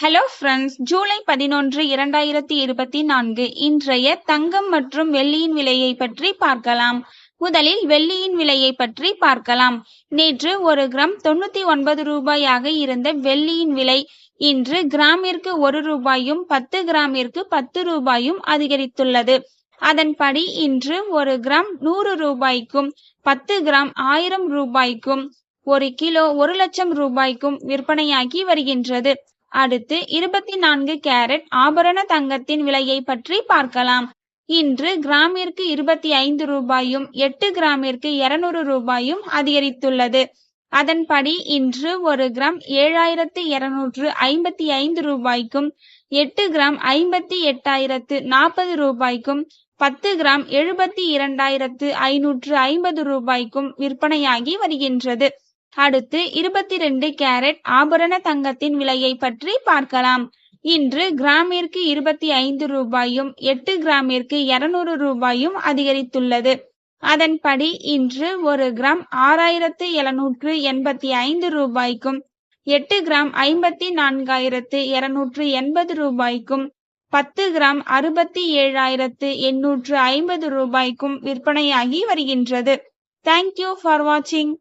Hello friends, July 11, 2024 இன்றைய தங்கம் மற்றும் வெள்ளியின் விலையை பற்றி பார்க்கலாம். முதலில் வெள்ளியின் விலையை பற்றி பார்க்கலாம். நேற்று 1 கிராம் 99 ரூபாயாக இருந்த வெள்ளியின் விலை இன்று கிராமிற்கு 1 ரூபாயும் 10 கிராமிற்கு 10 ரூபாயும் அதிகரித்துள்ளது. அதன்படி இன்று 1 கிராம் 100 ரூபாய்க்கும் 10 கிராம் 1000 ரூபாய்க்கும் 1 கிலோ 1 லட்சம் ரூபாய்க்கும் விற்பனையாகி வருகின்றது. அடுத்து 24 கேரட் ஆபரண தங்கத்தின் விலையை பற்றி பார்க்கலாம். இன்று கிராமிற்கு 25 ரூபாயும் 8 கிராமிற்கு 200 ரூபாயும் அதிகரித்துள்ளது. அதன்படி இன்று 1 கிராம் 7255 ரூபாய்க்கும் 8 கிராம் 58,040 ரூபாய்க்கும் 10 கிராம் 72,550 ரூபாய்க்கும் விற்பனையாகி வருகின்றது. அடுத்து 22 கேரட் ஆபரண தங்கத்தின் விலையை பற்றி பார்க்கலாம். இன்று கிராமிற்கு 25 ரூபாயும் 8 கிராமிற்கு 200 ரூபாயும் அதிகரித்துள்ளது. அதன்படி இன்று 1 கிராம் 6,785 ரூபாய்க்கும் 8 கிராம் 54,280 ரூபாய்க்கும் 10 கிராம் 67,850 ரூபாய்க்கும் விற்பனையாகி வருகின்றது. தேங்க்யூ ஃபார் வாட்சிங்.